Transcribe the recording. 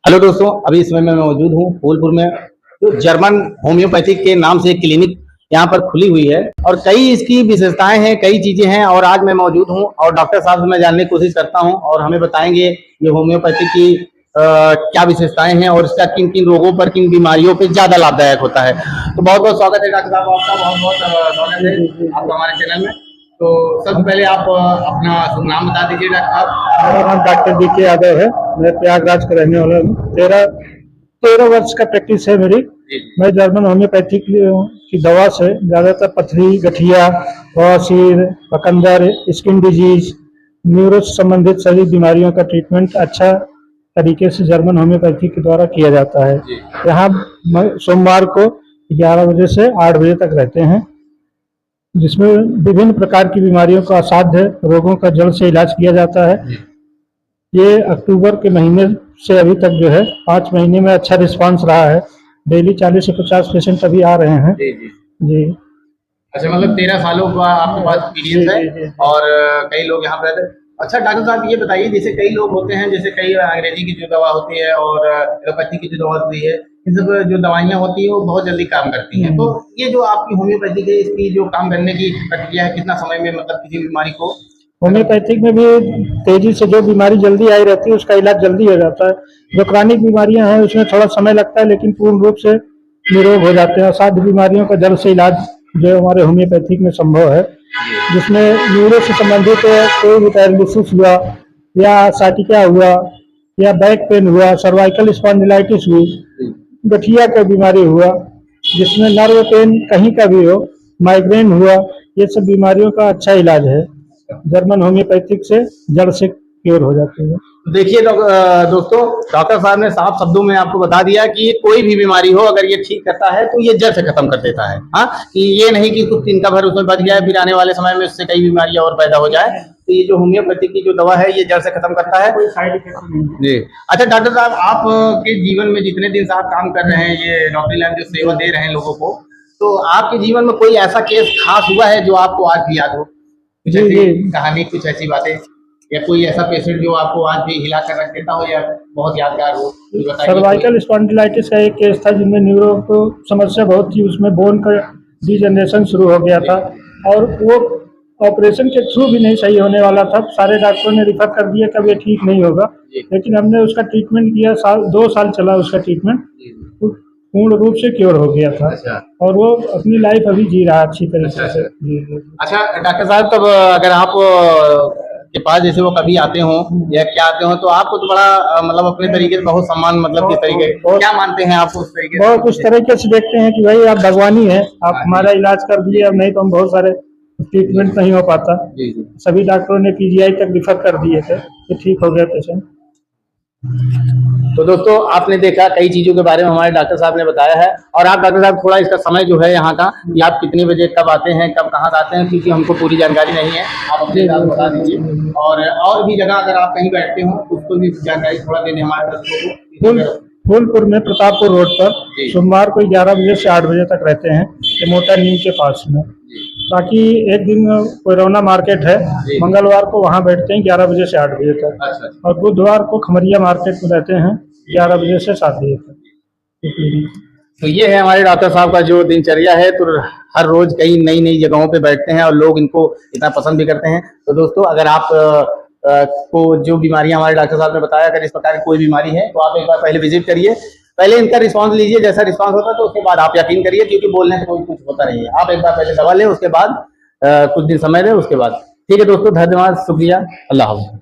Hello दोस्तों, अभी इस समय मैं मौजूद हूँ फूलपुर में। जो जर्मन होम्योपैथिक के नाम से एक क्लिनिक यहाँ पर खुली हुई है और कई इसकी विशेषताएं हैं, कई चीजें हैं। और आज मैं मौजूद हूँ और डॉक्टर साहब से मैं जानने की कोशिश करता हूँ और हमें बताएंगे ये होम्योपैथिक की क्या विशेषताएं हैं और इसका किन किन रोगों पर, किन बीमारियों पे ज्यादा लाभदायक होता है। तो बहुत बहुत स्वागत है डॉक्टर साहब, आपका बहुत बहुत स्वागत है आपका हमारे चैनल में। तो सबसे पहले आप अपना शुभ नाम बता दीजिए डॉक्टर साहब। मेरा नाम डॉक्टर DK यादव है। मैं प्रयागराज का रहने वाला हूँ। 13 वर्ष का प्रैक्टिस है मेरी। मैं जर्मन होम्योपैथिक की दवा से ज़्यादातर पथरी, गठिया, बवासीर, बकंदर, स्किन डिजीज, न्यूरो से संबंधित सभी बीमारियों का ट्रीटमेंट अच्छा तरीके से जर्मन होम्योपैथिक के द्वारा किया जाता है। यहाँ सोमवार को 11 बजे से 8 बजे तक रहते हैं, जिसमें विभिन्न प्रकार की बीमारियों का असाध्य रोगों का जड़ से इलाज किया जाता है। ये अक्टूबर के महीने से अभी तक जो है 5 महीने में अच्छा रिस्पांस रहा है। डेली 40 से 50 पेशेंट अभी आ रहे हैं। जी। अच्छा, मतलब 13 सालों का आपके पास एक्सपीरियंस है और कई लोग यहाँ पे रहते हैं। अच्छा डॉक्टर साहब, ये बताइए, जैसे कई लोग होते हैं, जैसे कई अंग्रेजी की जो दवा होती है और एलोपैथी की जो दवा होती है, इन सब जो दवाइयाँ होती है वो बहुत जल्दी काम करती हैं। तो ये जो आपकी होम्योपैथिक है, इसकी जो काम करने की प्रक्रिया है, कितना समय में मतलब किसी बीमारी को? होम्योपैथिक में भी तेजी से जो बीमारी जल्दी आई रहती है उसका इलाज जल्दी हो जाता है। जो क्रॉनिक बीमारियां हैं उसमें थोड़ा समय लगता है, लेकिन पूर्ण रूप से निरोग हो जाते हैं। असाध्य बीमारियों का जड़ से इलाज जो हमारे होम्योपैथिक में संभव है, जिसमें न्यूरो से संबंधित कोई भी पैरालिसिस हुआ या साइटिका हुआ या बैक पेन हुआ, सर्वाइकल स्पॉन्डिलाइटिस हुई, गठिया का बीमारी हुआ, जिसमें नर्व पेन कहीं का भी हो, माइग्रेन हुआ, ये सब बीमारियों का अच्छा इलाज है। जर्मन होम्योपैथिक से जड़ से क्योर हो जाती है। देखिए दोस्तों, डॉक्टर साहब ने साफ शब्दों में आपको बता दिया कि ये कोई भी बीमारी हो, अगर ये ठीक करता है तो ये जड़ से खत्म कर देता है। हाँ, कि ये नहीं कि कुछ दिन का भर उसमें बच जाए, फिर आने वाले समय में उससे कई बीमारियां और पैदा हो जाए। तो ये जो होम्योपैथी की जो दवा है ये जड़ से खत्म करता है, कोई साइड इफेक्ट नहीं है। जी। अच्छा डॉक्टर साहब, आप के जीवन में जितने दिन से आप काम कर रहे हैं, ये डॉक्टरी लाइन जो सेवा दे रहे हैं लोगों को, तो आपके जीवन में कोई ऐसा केस खास हुआ है जो आपको आज भी याद हो? कुछ ऐसी कहानी, कुछ ऐसी बातें, या कोई ऐसा पेशेंट जो आपको आज भी हिला कर रख देता हो या बहुत यादगार हो? सर्वाइकल स्पॉन्डिलाइटिस का एक केस था जिनमें न्यूरो को समस्या बहुत थी। उसमें बोन का डिजनरेशन शुरू हो गया था और वो ऑपरेशन के थ्रू भी नहीं सही होने वाला था। सारे डॉक्टरों ने रिफर कर दिया कि अब ये ठीक नहीं होगा, लेकिन हमने उसका ट्रीटमेंट किया। 2 साल चला उसका ट्रीटमेंट, पूर्ण रूप से क्योर हो गया था। और वो अपनी लाइफ अभी जी रहा अच्छी तरीके से। अच्छा डॉक्टर साहब, तब अगर आप के पास जैसे वो कभी आते हो या क्या आते हो, तो आपको तो बड़ा मतलब अपने तरीके से बहुत सम्मान, मतलब किस तरीके क्या मानते हैं आप उस तरीके से? बहुत उस तरीके से देखते हैं कि भाई आप भगवानी है, आप हमारा इलाज कर दिए, अब नहीं तो हम बहुत सारे ट्रीटमेंट नहीं हो पाता। सभी डॉक्टरों ने PGI तक रिफर कर दिए थे कि ठीक हो गया पेशेंट। तो दोस्तों, आपने देखा कई चीजों के बारे में हमारे डॉक्टर साहब ने बताया है। और आप डॉक्टर साहब थोड़ा इसका समय जो है यहाँ का, कि आप कितने बजे कब आते हैं, कब कहाँ आते हैं, क्योंकि हमको पूरी जानकारी नहीं है, आप अपने हिसाब से बता दीजिए। और भी जगह अगर आप कहीं बैठते हो तो उसको भी जानकारी थोड़ा दे दें हमारे दर्शकों को। फूलपुर में प्रतापपुर रोड पर सोमवार को 11 बजे से 8 बजे तक रहते हैं, मोटा नीम के पास में। बाकी एक दिन कोरोना मार्केट है, मंगलवार को वहाँ बैठते हैं 11 बजे से 8 बजे तक। और बुधवार को खमरिया मार्केट में रहते हैं 11 बजे से 7 बजे तक। तो ये है हमारे डॉक्टर साहब का जो दिनचर्या है। तो हर रोज कई नई नई जगहों पे बैठते हैं और लोग इनको इतना पसंद भी करते हैं। तो दोस्तों, अगर आप को जो बीमारियां हमारे डॉक्टर साहब ने बताया, अगर इस प्रकार की कोई बीमारी है तो आप एक बार पहले विजिट करिए, पहले इनका रिस्पांस लीजिए। जैसा रिस्पांस होता है तो उसके बाद आप यकीन करिए, क्योंकि बोलने से कोई कुछ होता नहीं है। आप एक बार पहले दवा लें, उसके बाद कुछ दिन समय दें, उसके बाद। ठीक है दोस्तों, धन्यवाद, शुक्रिया, अल्लाह हाफ़िज़।